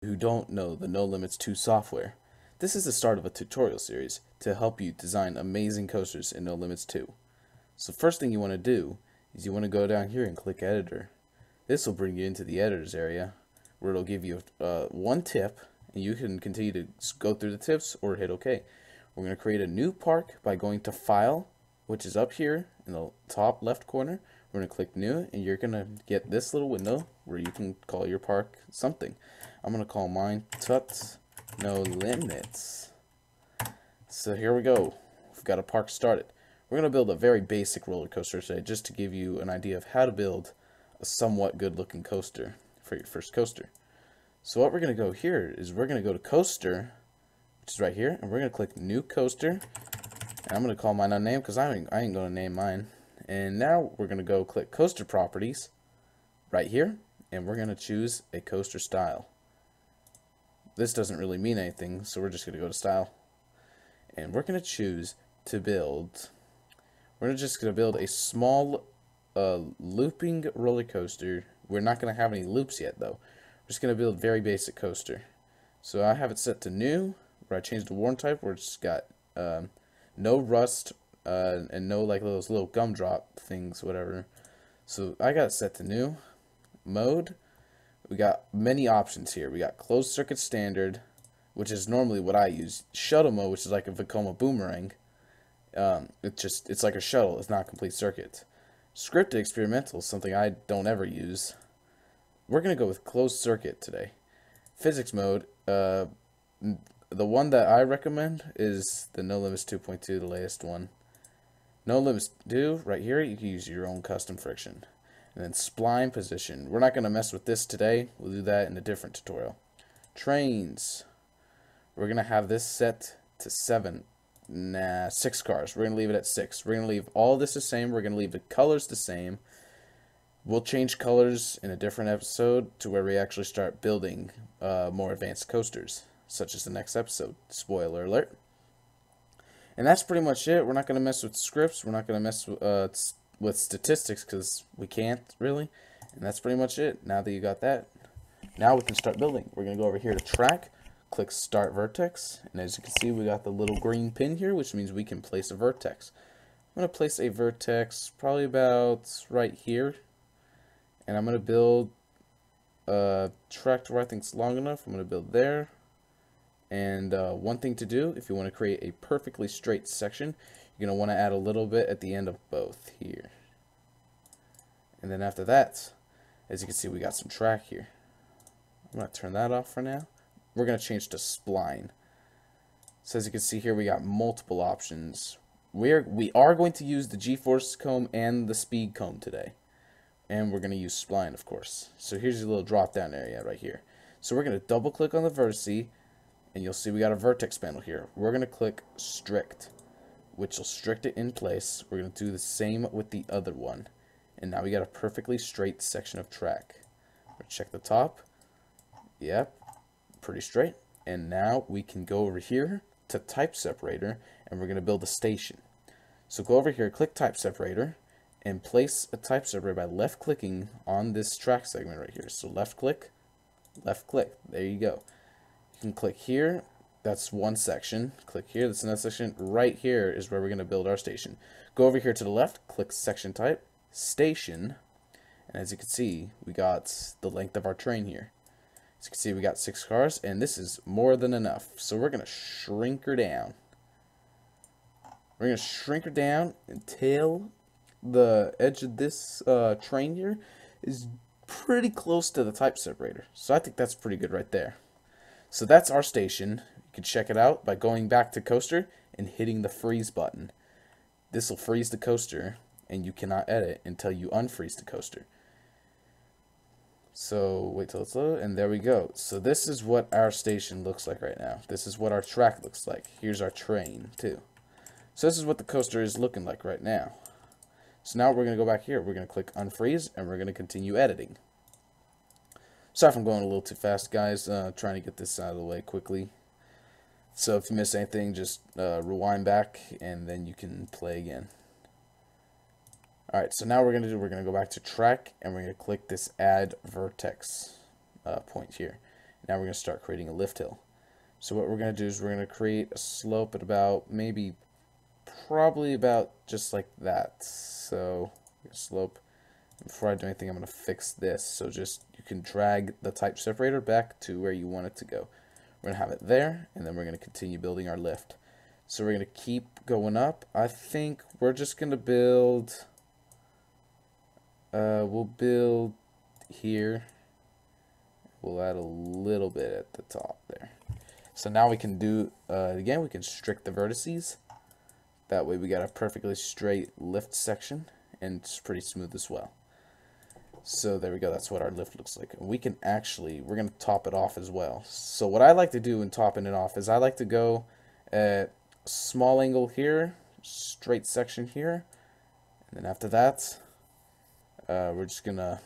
who don't know the NoLimits 2 software. This is the start of a tutorial series to help you design amazing coasters in NoLimits 2. So first thing you want to do is you want to go down here and click Editor. This will bring you into the Editors area where it'll give you one tip, and you can continue to go through the tips or hit OK. We're going to create a new park by going to File, which is up here in the top left corner. We're going to click New, and you're going to get this little window where you can call your park something. I'm going to call mine Tut No Limits. So here we go. We've got a park started. We're going to build a very basic roller coaster today just to give you an idea of how to build a somewhat good looking coaster for your first coaster. So what we're going to go here is we're going to go to Coaster, which is right here, and we're going to click New Coaster. And I'm going to call mine unnamed because I ain't going to name mine. And now we're going to go click Coaster Properties right here, and we're going to choose a coaster style. This doesn't really mean anything, so we're just going to go to Style. And we're going to choose to build, just going to build a small looping roller coaster. We're not going to have any loops yet though. We're just going to build a very basic coaster. So I have it set to New, where I changed the worn type, where it's got no rust and no like those little gumdrop things, whatever. So I got it set to New. Mode, we got many options here. We got Closed Circuit Standard, which is normally what I use. Shuttle Mode, which is like a Vekoma Boomerang. It's like a shuttle. It's not a complete circuit. Scripted Experimental is something I don't ever use. We're going to go with Closed Circuit today. Physics Mode, the one that I recommend is the NoLimits 2.2, the latest one. NoLimits 2, right here, you can use your own custom friction. And then Spline Position. We're not going to mess with this today. We'll do that in a different tutorial. Trains. We're going to have this set to 6 cars. We're going to leave it at 6. We're going to leave all this the same. We're going to leave the colors the same. We'll change colors in a different episode to where we actually start building more advanced coasters, such as the next episode. Spoiler alert. And that's pretty much it. We're not going to mess with scripts. We're not going to mess with statistics because we can't really. And that's pretty much it. Now that you got that, now we can start building. We're going to go over here to Track, click Start Vertex, and as you can see, we got the little green pin here, which means we can place a vertex. I'm going to place a vertex probably about right here. And I'm going to build a track to where I think it's long enough. I'm going to build there. And one thing to do, if you want to create a perfectly straight section, you're going to want to add a little bit at the end of both here. And then after that, as you can see, we got some track here. I'm going to turn that off for now. We're going to change to Spline. So as you can see here, we got multiple options. We are going to use the G-force comb and the speed comb today. And we're going to use Spline, of course. So here's your little drop down area right here. So we're going to double click on the vertice, and you'll see we got a vertex panel here. We're going to click Strict, which will strict it in place. We're going to do the same with the other one. And now we got a perfectly straight section of track. We'll check the top. Yep, pretty straight. And now we can go over here to Type Separator, and we're going to build a station. So go over here, click Type Separator, and place a type separator by left clicking on this track segment right here. So left click, there you go. You can click here, that's one section. Click here, that's another section. Right here is where we're going to build our station. Go over here to the left, click Section Type, Station, and as you can see, we got the length of our train here. As you can see, we got 6 cars, and this is more than enough. So we're going to shrink her down. We're going to shrink her down until the edge of this train here is pretty close to the type separator. So I think that's pretty good right there. So that's our station. You can check it out by going back to Coaster and hitting the freeze button. This will freeze the coaster, and you cannot edit until you unfreeze the coaster. So wait till it's loaded, and there we go. So this is what our station looks like right now. This is what our track looks like. Here's our train too. So this is what the coaster is looking like right now. So now we're going to go back here. We're going to click Unfreeze, and we're going to continue editing. Sorry if I'm going a little too fast, guys. Trying to get this out of the way quickly. So if you miss anything, just rewind back, and then you can play again. Alright, so now we're going to go back to Track, and we're going to click this Add Vertex point here. Now we're going to start creating a lift hill. So what we're going to do is we're going to create a slope at about probably about just like that. So slope. Before I do anything, I'm going to fix this. So just you can drag the type separator back to where you want it to go. We're going to have it there, and then we're going to continue building our lift. So we're going to keep going up. I think we're just going to build, we'll build here. We'll add a little bit at the top there. So now we can do, again, we can strict the vertices. That way we got a perfectly straight lift section, and it's pretty smooth as well. So there we go, that's what our lift looks like. We can actually, we're going to top it off as well. So what I like to do in topping it off is I like to go at small angle here, straight section here, and then after that, we're just going to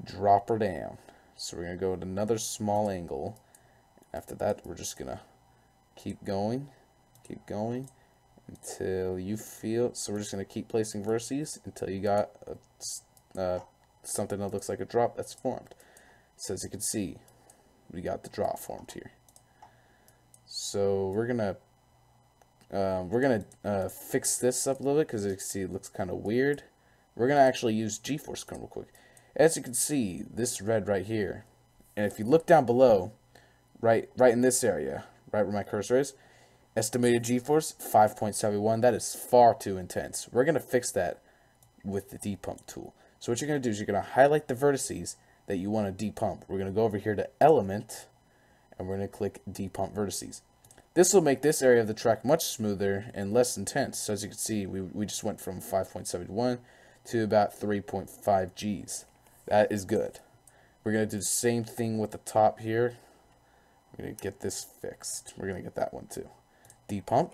drop her down. So we're going to go at another small angle. After that, we're just going to keep going until you feel, so we're just going to keep placing vertices until you got something that looks like a drop that's formed. So as you can see, we got the drop formed here. So we're gonna fix this up a little bit because you can see it looks kind of weird. We're gonna actually use G-force cone real quick. As you can see, this red right here, and if you look down below, right in this area, right where my cursor is, estimated G-force 5.71. That is far too intense. We're gonna fix that with the depump tool. So what you're going to do is you're going to highlight the vertices that you want to depump. We're going to go over here to Element, and we're going to click Depump Vertices. This will make this area of the track much smoother and less intense. So as you can see, we just went from 5.71 to about 3.5 Gs. That is good. We're going to do the same thing with the top here. We're going to get this fixed. We're going to get that one too. Depump.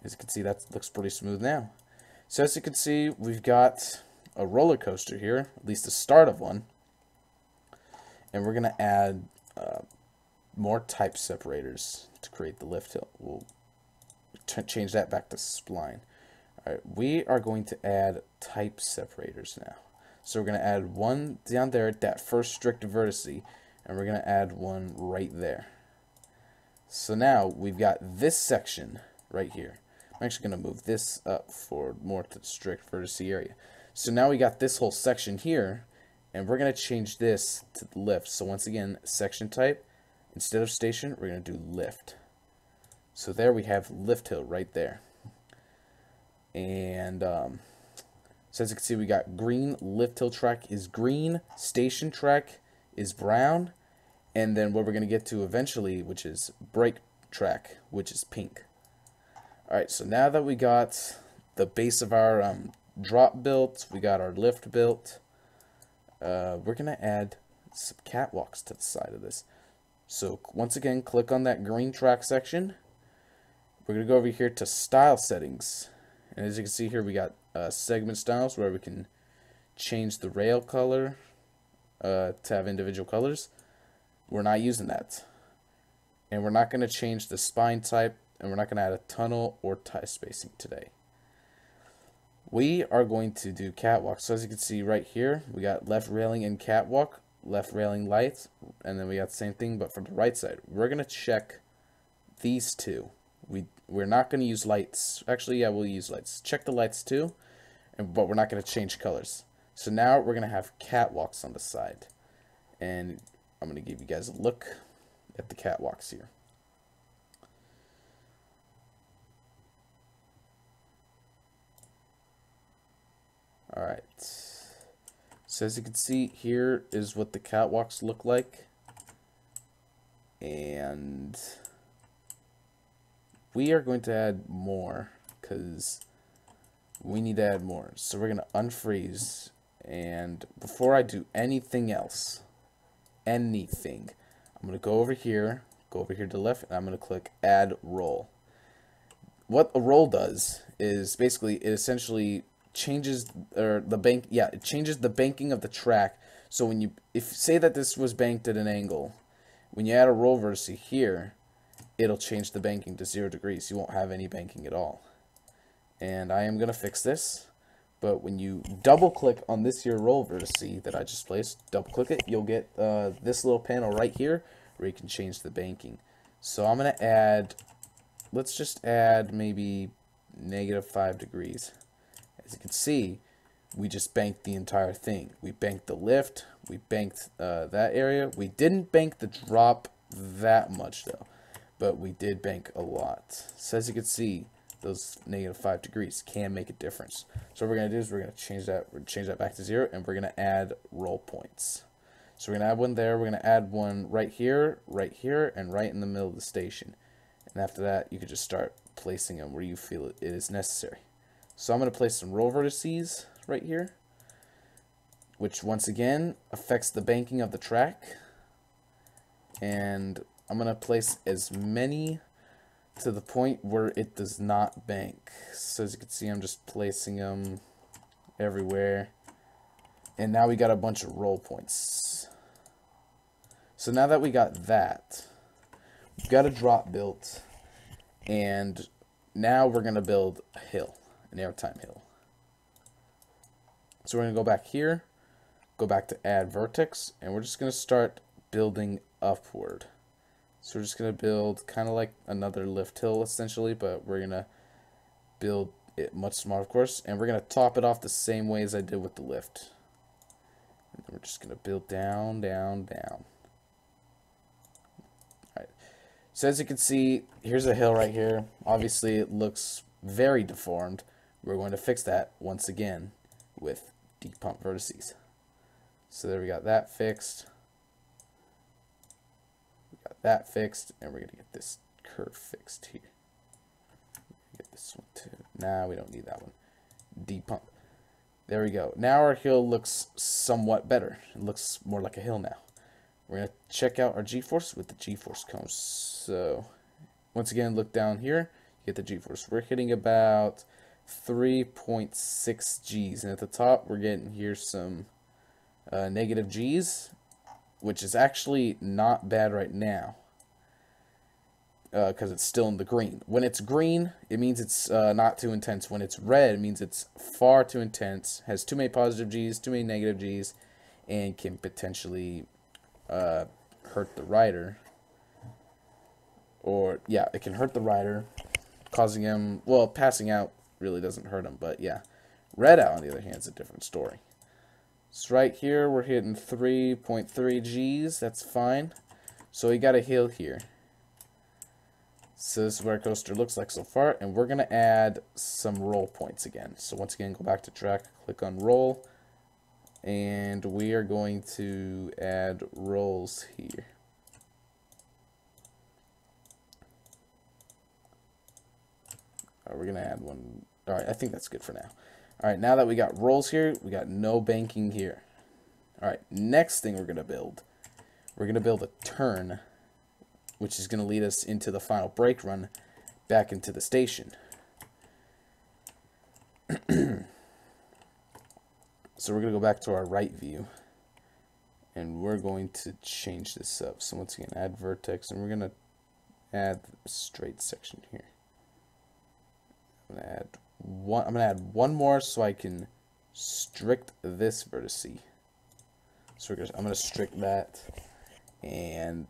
As you can see, that looks pretty smooth now. So as you can see, we've got a roller coaster here, at least the start of one, and we're going to add more type separators to create the lift hill. We'll change that back to spline. Alright, we are going to add type separators now. So we're going to add one down there at that first strict vertice, and we're going to add one right there. So now we've got this section right here. I'm actually going to move this up for more to the strict vertice area. So now we got this whole section here, and we're going to change this to the lift. So once again, section type, instead of station, we're going to do lift. So there we have lift hill right there. And so as you can see, we got green, lift hill track is green, station track is brown, and then what we're going to get to eventually, which is brake track, which is pink. Alright, so now that we got the base of our drop built, we got our lift built, we're going to add some catwalks to the side of this. So once again, click on that green track section. We're going to go over here to style settings. And as you can see here, we got segment styles where we can change the rail color to have individual colors. We're not using that. And we're not going to change the spine type, and we're not going to add a tunnel or tie spacing today. We are going to do catwalk. So as you can see right here, we got left railing and catwalk, left railing lights, and then we got the same thing but for the right side. We're going to check these two. We're not going to use lights. Actually, yeah, we'll use lights. Check the lights too, but we're not going to change colors. So now we're going to have catwalks on the side. And I'm going to give you guys a look at the catwalks here. Alright, so as you can see, here is what the catwalks look like, and we are going to add more because we need to add more. So we're going to unfreeze, and before I do anything else, I'm going to go over here to the left, and I'm going to click Add Roll. What a roll does is basically it essentially changes it changes the banking of the track. So when say that this was banked at an angle, when you add a roll vertice here, it'll change the banking to 0 degrees. You won't have any banking at all. And I am going to fix this But when you double click on this here roll vertice that I just placed, double click it, you'll get this little panel right here where you can change the banking. So I'm going to add, let's just add maybe -5 degrees. As you can see, we just banked the entire thing. We banked the lift, we banked that area. We didn't bank the drop that much though, but we did bank a lot. So as you can see, those -5 degrees can make a difference. So what we're going to do is we're going to change that back to 0, and we're going to add roll points. So we're going to add one there, we're going to add one right here, and right in the middle of the station. And after that, you can just start placing them where you feel it is necessary. So I'm going to place some roll vertices right here, which once again affects the banking of the track. And I'm going to place as many to the point where it does not bank. So as you can see, I'm just placing them everywhere. And now we got a bunch of roll points. So now that we got that, we've got a drop built. And now we're going to build a hill, an airtime hill. So we're going to go back here, go back to add vertex, and we're just going to start building upward. So we're just going to build kind of like another lift hill essentially, but we're going to build it much smaller, of course, and we're going to top it off the same way as I did with the lift. And then we're just going to build down, down, down. Alright. So as you can see, here's a hill right here. Obviously it looks very deformed. We're going to fix that once again with depump vertices. So there we got that fixed. That fixed, and we're going to get this curve fixed here. Get this one too. Nah, we don't need that one. Depump. There we go. Now our hill looks somewhat better. It looks more like a hill now. We're going to check out our G-force with the G-force cones. So, once again, look down here. You get the G-force. We're hitting about 3.6 G's. And at the top, we're getting here some negative G's, which is actually not bad right now because it's still in the green. When it's green, it means it's not too intense. When it's red, it means it's far too intense, has too many positive G's, too many negative G's, and can potentially hurt the rider. Or, yeah, it can hurt the rider, causing him, well, passing out really doesn't hurt him, but yeah. Red out, on the other hand, is a different story. So right here, we're hitting 3.3 G's. That's fine. So we got a hill here. So this is what our coaster looks like so far. And we're going to add some roll points again. So once again, go back to track, click on roll. And we are going to add rolls here. We're going to add one. All right, I think that's good for now. Alright, now that we got rolls here, we got no banking here. Alright, next thing we're going to build a turn, which is going to lead us into the final brake run back into the station. So we're going to go back to our right view, and we're going to change this up. So once again, add vertex, and we're going to add the straight section here. I'm going to add one more so I can strict this vertice. So I'm going to strict that, and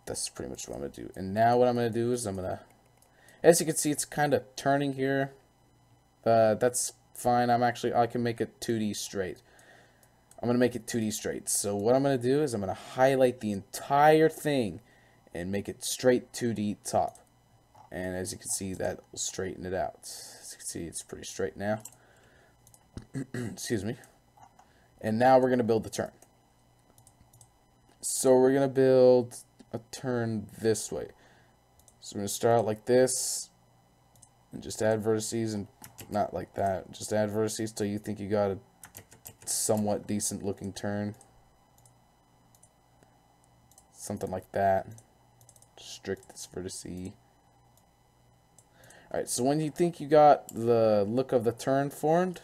that's pretty much what I'm going to do. And now what I'm going to do is as you can see, it's kind of turning here. That's fine. I can make it 2D straight. I'm going to make it 2D straight. So what I'm going to do is I'm going to highlight the entire thing and make it straight 2D top. And as you can see, that will straighten it out. As you can see, it's pretty straight now. Excuse me. And now we're going to build the turn. So we're going to build a turn this way. So we're going to start out like this. And just add vertices, and not like that. Just add vertices till you think you got a somewhat decent looking turn. Something like that. Strict this vertice. Alright, so when you think you got the look of the turn formed,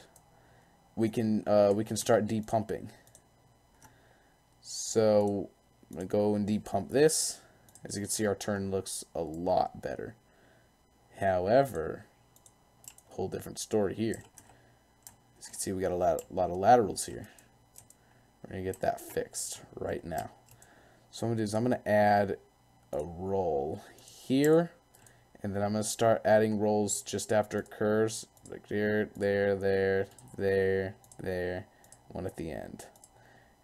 we can start depumping. So I'm going to go and depump this. As you can see, our turn looks a lot better. However, whole different story here. As As you can see, we got a lot of laterals here. We're going to get that fixed right now. So what I'm going to do is I'm going to add a roll here, and then I'm going to start adding rolls just after it curves, like there, one at the end.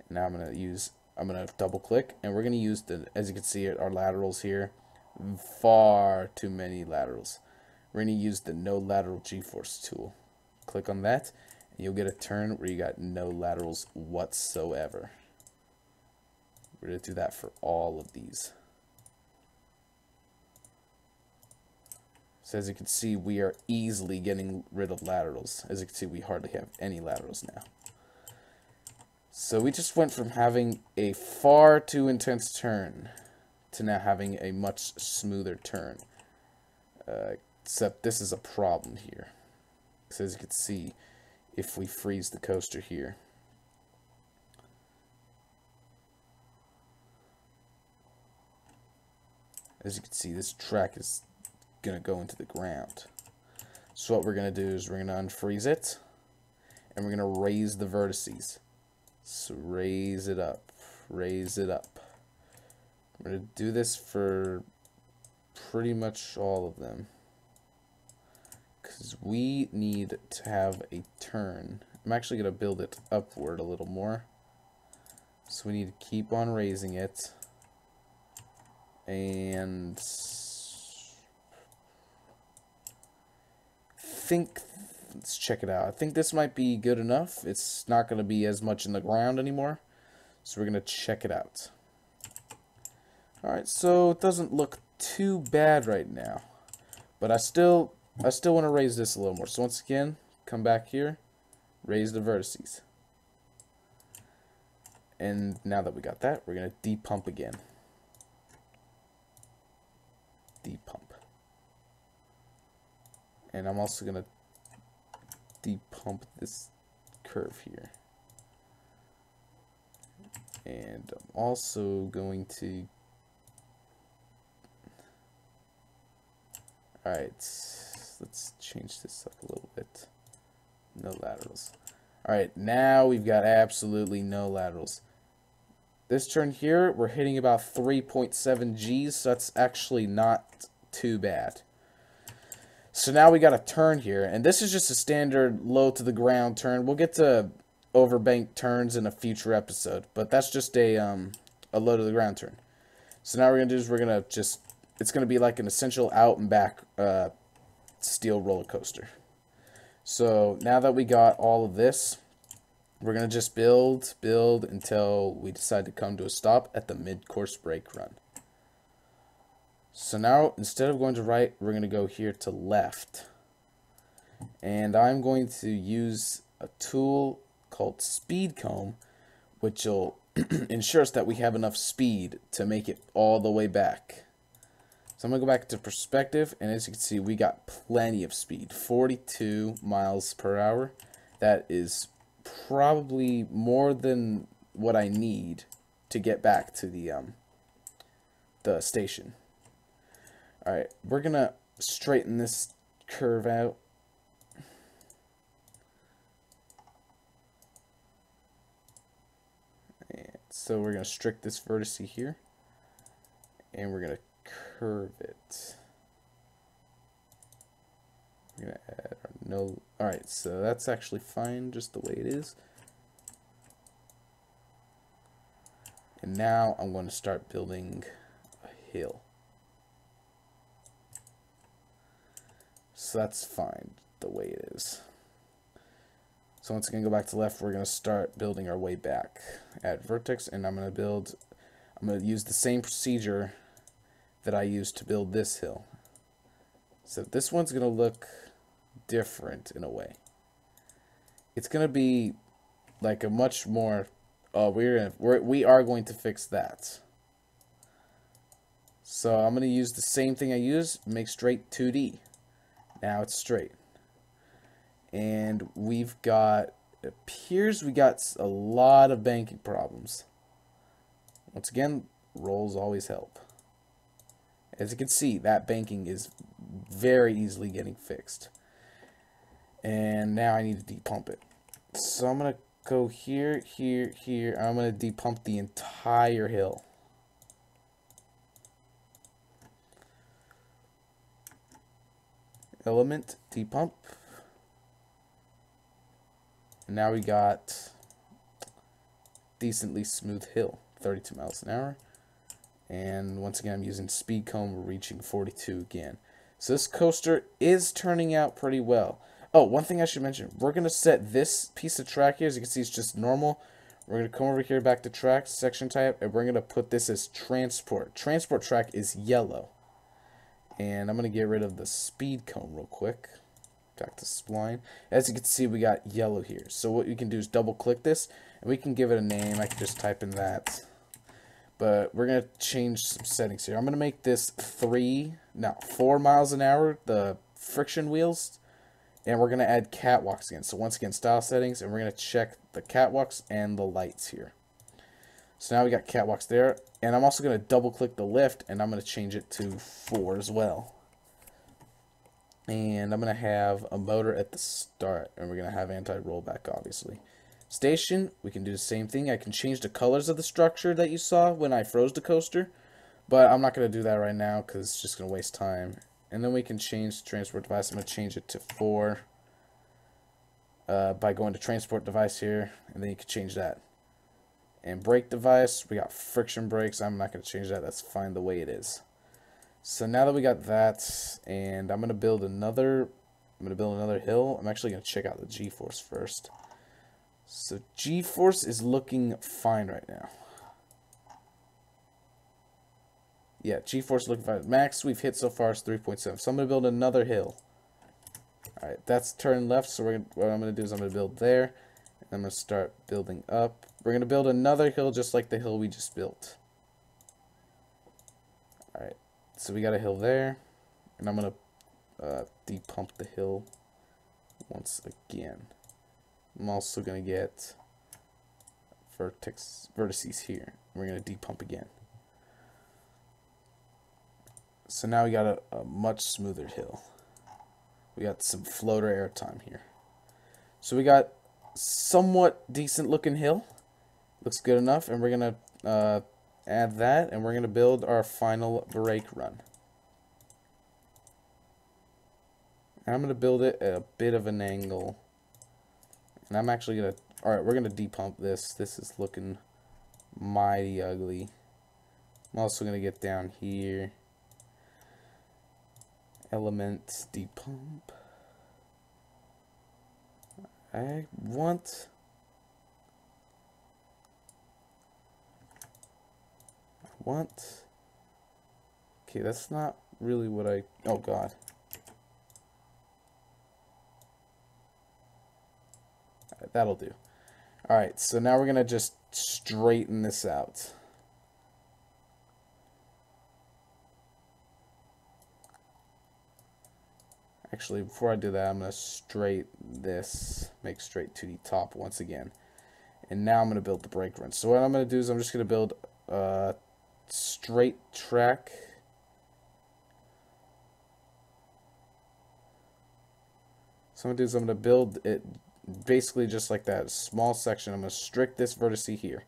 And now I'm going to double click, and we're going to use as you can see, our laterals here, far too many laterals. We're going to use the no lateral G-force tool. Click on that, and you'll get a turn where you got no laterals whatsoever. We're going to do that for all of these. So as you can see, we are easily getting rid of laterals. As you can see, we hardly have any laterals now. So we just went from having a far too intense turn to now having a much smoother turn. Except this is a problem here. So as you can see, if we freeze the coaster here, as you can see, this track is going to go into the ground. So what we're going to do is we're going to unfreeze it, and we're going to raise the vertices. So raise it up, raise it up. We're going to do this for pretty much all of them, because we need to have a turn. I'm actually going to build it upward a little more. So we need to keep on raising it. And let's check it out. I think this might be good enough. It's not going to be as much in the ground anymore. So we're going to check it out. Alright, so it doesn't look too bad right now. But I still want to raise this a little more. So once again, come back here, raise the vertices. And now that we got that, we're going to depump again. Depump. And I'm also going to depump this curve here. And I'm also going to... Alright, let's change this up a little bit. No laterals. Alright, now we've got absolutely no laterals. This turn here, we're hitting about 3.7 Gs, so that's actually not too bad. So now we got a turn here, and this is just a standard low to the ground turn. We'll get to overbank turns in a future episode, but that's just a low to the ground turn. So now we're gonna do is it's gonna be like an essential out and back steel roller coaster. So now that we got all of this, we're going to just build until we decide to come to a stop at the mid-course brake run. So now, instead of going to right, we're going to go here to left. And I'm going to use a tool called Speed Comb, which will ensure us that we have enough speed to make it all the way back. So I'm going to go back to perspective, and as you can see, we got plenty of speed. 42 miles per hour. That is probably more than what I need to get back to the station. Alright, we're gonna straighten this curve out. And so we're gonna strict this vertice here, and we're gonna curve it. We're gonna add our no. Alright, so that's actually fine just the way it is. And now I'm going to start building a hill. So that's fine the way it is. So once again, go back to left, we're going to start building our way back. Add vertex, and I'm going to use the same procedure that I used to build this hill. So this one's going to look different in a way. It's going to be like a much more we are going to fix that. So I'm going to use the same thing I used, make straight 2D. Now it's straight. And we've got, it appears we got a lot of banking problems. Once again, rolls always help. As you can see, that banking is very easily getting fixed. And now I need to depump it. So I'm gonna go here, here, here. I'm gonna depump the entire hill. Element, depump. And now we got decently smooth hill, 32 miles an hour. And once again, I'm using speed cone. We're reaching 42 again. So this coaster is turning out pretty well. Oh, one thing I should mention. We're going to set this piece of track here. As you can see, it's just normal. We're going to come over here back to track, section type, and we're going to put this as transport. Transport track is yellow. And I'm going to get rid of the speed cone real quick. Back to spline. As you can see, we got yellow here. So what we can do is double click this, and we can give it a name. I can just type in that. But we're going to change some settings here. I'm going to make this 4 miles an hour, the friction wheels. And we're going to add catwalks again. So once again, style settings, and we're going to check the catwalks and the lights here. So now we got catwalks there. And I'm also going to double click the lift, and I'm going to change it to 4 as well. And I'm going to have a motor at the start, and we're going to have anti-rollback, obviously. Station, we can do the same thing. I can change the colors of the structure that you saw when I froze the coaster, but I'm not going to do that right now because it's just going to waste time. And then we can change the transport device. I'm going to change it to 4 by going to transport device here, and then you can change that. And brake device, we got friction brakes. I'm not going to change that. That's fine the way it is. So now that we got that, and I'm going to build another hill. I'm actually going to check out the G-force first. So G-force is looking fine right now. Yeah, G-force looking fine. Max we've hit so far is 3.7. So I'm going to build another hill. Alright, that's turn left. So what I'm going to do is I'm going to build there. And I'm going to start building up. We're going to build another hill just like the hill we just built. Alright, so we got a hill there. And I'm going to depump the hill once again. I'm also going to get vertices here. We're going to depump again. So now we got a much smoother hill. We got some floater airtime here. So we got somewhat decent looking hill. Looks good enough. And we're going to add that. And we're going to build our final brake run. And I'm going to build it at a bit of an angle. And I'm actually going to... Alright, we're going to depump this. This is looking mighty ugly. I'm also going to get down here. Element, depump. I want... Okay, that's not really what I... Oh, God. That'll do. Alright, so now we're going to just straighten this out. Actually, before I do that, I'm going to straight this, make straight to the top once again. And now I'm going to build the brake run. So what I'm going to do is I'm just going to build a straight track. So what I'm going to do is I'm going to build it basically just like that, a small section. I'm going to strict this vertice here.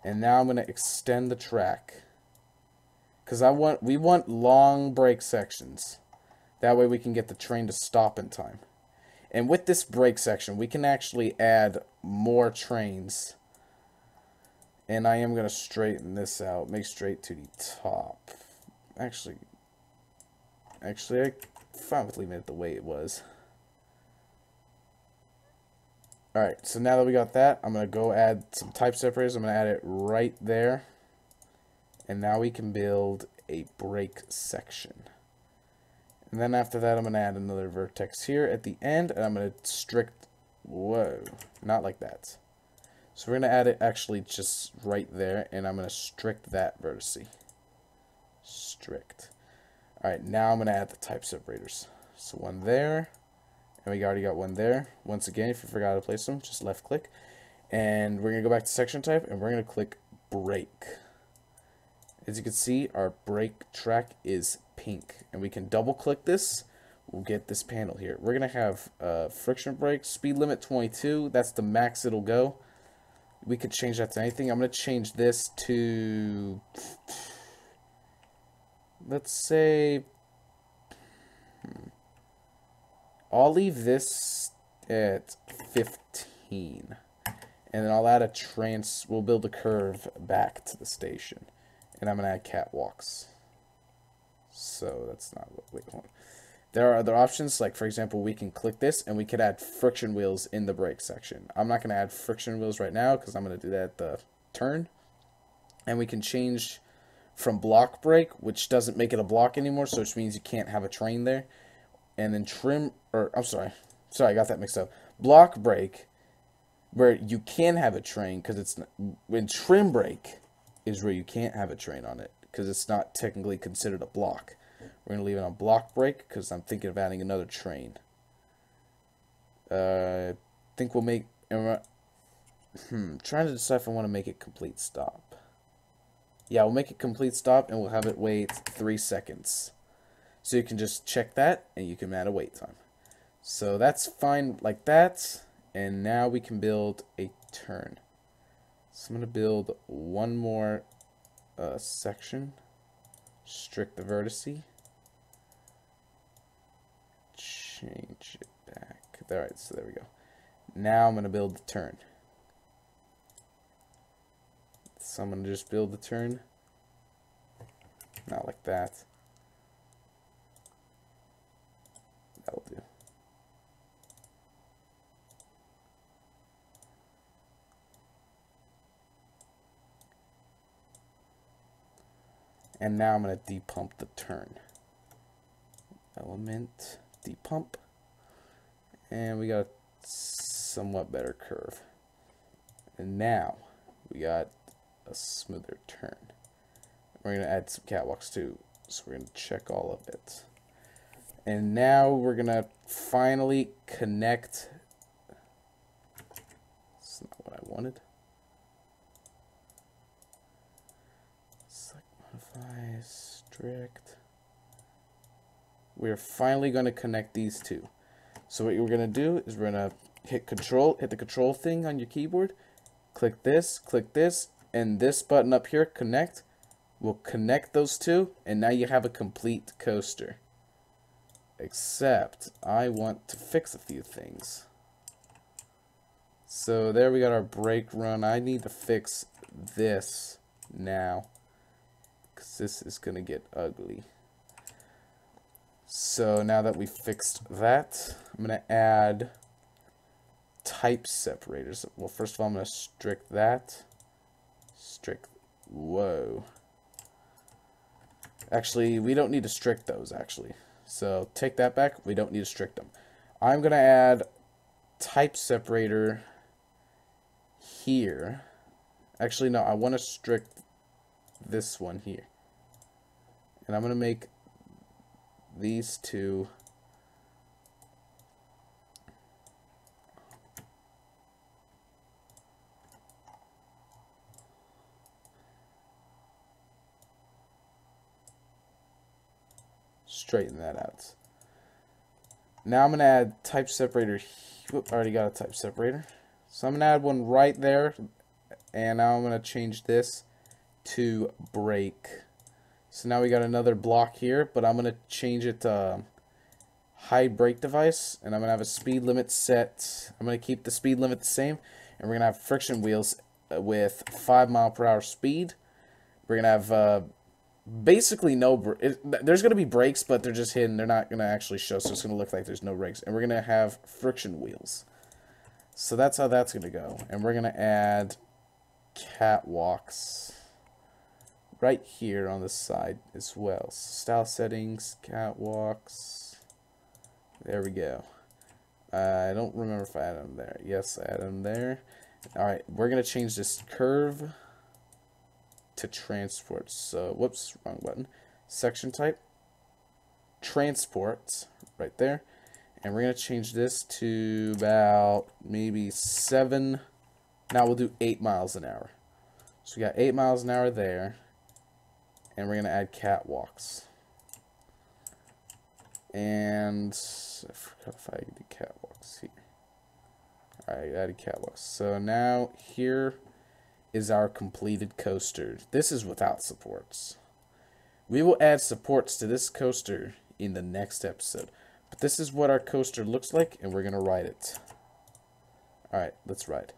And now I'm going to extend the track. Because we want long brake sections. That way we can get the train to stop in time. And with this brake section, we can actually add more trains. And I am going to straighten this out. Make straight to the top. Actually, I'm fine with leaving it the way it was. Alright, so now that we got that, I'm going to go add some type separators. I'm going to add it right there. And now we can build a brake section. And then after that, I'm going to add another vertex here at the end. And I'm going to strict... Whoa. Not like that. So we're going to add it actually just right there. And I'm going to strict that vertice. Strict. Alright, now I'm going to add the type separators. So one there. And we already got one there. Once again, if you forgot to place them, just left click. And we're going to go back to section type. And we're going to click brake. As you can see, our brake track is pink. And we can double click this we'll get this panel here. We're going to have friction brake, speed limit 22. That's the max it'll go. We could change that to anything. I'm going to change this to, let's say, I'll leave this at 15. And then I'll add we'll build a curve back to the station. And I'm going to add catwalks. So that's not what, wait, hold on. There are other options, like for example, we can click this and we could add friction wheels in the brake section. I'm not going to add friction wheels right now because I'm going to do that at the turn. And we can change from block brake, which doesn't make it a block anymore, so which means you can't have a train there. And then I'm sorry, I got that mixed up. Block brake, where you can have a train, because it's not, when trim brake is where you can't have a train on it, because it's not technically considered a block. We're going to leave it on block brake, because I'm thinking of adding another train. I think we'll make, trying to decide if I want to make it complete stop. Yeah, we'll make it complete stop, and we'll have it wait 3 seconds. So you can just check that, and you can add a wait time. So that's fine like that. And now we can build a turn. So I'm going to build one more section. Strict the vertice. Change it back. Alright, so there we go. Now I'm going to build the turn. So I'm going to just build the turn. Not like that. That'll do. And now I'm going to depump the turn. Element, depump. And we got a somewhat better curve. And now we got a smoother turn. We're going to add some catwalks too. So we're going to check all of it. And now we're going to finally connect. That's not what I wanted. Select, modify, strict. We're finally going to connect these two. So what we're going to do is we're going to hit the control thing on your keyboard. Click this, and this button up here, connect. We'll connect those two, and now you have a complete coaster. Except, I want to fix a few things. So there we got our brake run. I need to fix this now, because this is going to get ugly. So now that we fixed that, I'm going to add type separators. Well, first of all, I'm going to strict that. Strict, whoa. Actually, we don't need to strict those, actually. So take that back. We don't need to strict them. I'm going to add type separator here. Actually, no, I want to strict this one here. And I'm going to make these two straighten that out. Now I'm going to add type separator. Whoop, I already got a type separator. So I'm going to add one right there. And now I'm going to change this to brake. So now we got another block here, but I'm going to change it to hide brake device. And I'm going to have a speed limit set. I'm going to keep the speed limit the same. And we're going to have friction wheels with 5 mph speed. We're going to have basically there's going to be brakes, but they're just hidden. They're not going to actually show, so it's going to look like there's no brakes. And we're going to have friction wheels. So that's how that's going to go. And we're going to add catwalks right here on the side as well. Style settings, catwalks. There we go. I don't remember if I added them there. Yes, I added them there. Alright, we're going to change this curve to transport. So, whoops, wrong button. Section type, transport, right there. And we're going to change this to about maybe 7. Now we'll do 8 miles an hour. So we got 8 miles an hour there. And we're going to add catwalks. And I forgot if I did catwalks here. Alright, I added catwalks. So now here is our completed coaster. This is without supports. We will add supports to this coaster in the next episode. But this is what our coaster looks like, and we're going to ride it. Alright, let's ride.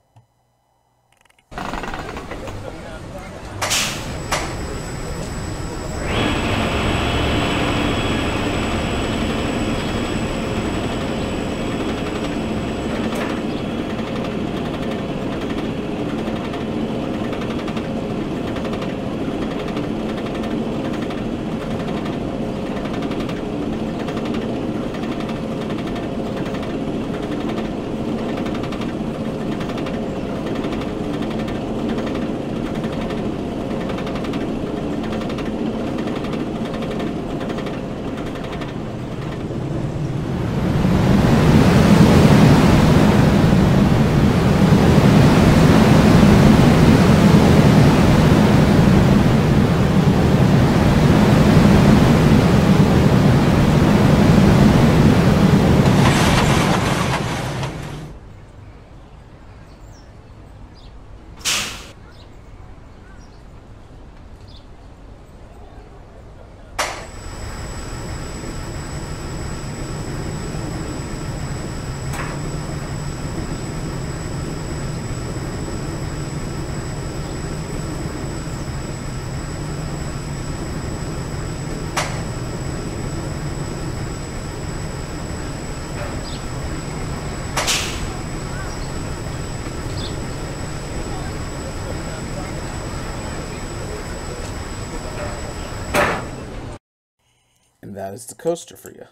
And that is the coaster for you.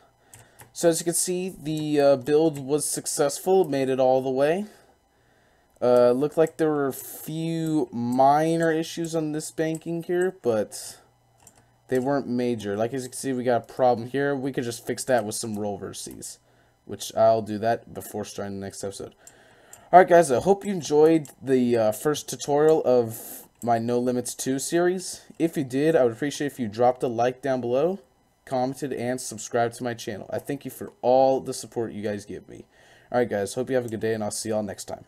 So as you can see, the build was successful, made it all the way. Looked like there were a few minor issues on this banking here, but they weren't major. Like as you can see, we got a problem here. We could just fix that with some roll vertices, which I'll do that before starting the next episode. Alright guys, I hope you enjoyed the first tutorial of my No Limits 2 series. If you did, I would appreciate if you dropped a like down below, commented, and subscribed to my channel. I thank you for all the support you guys give me. Alright guys, hope you have a good day, and I'll see y'all next time.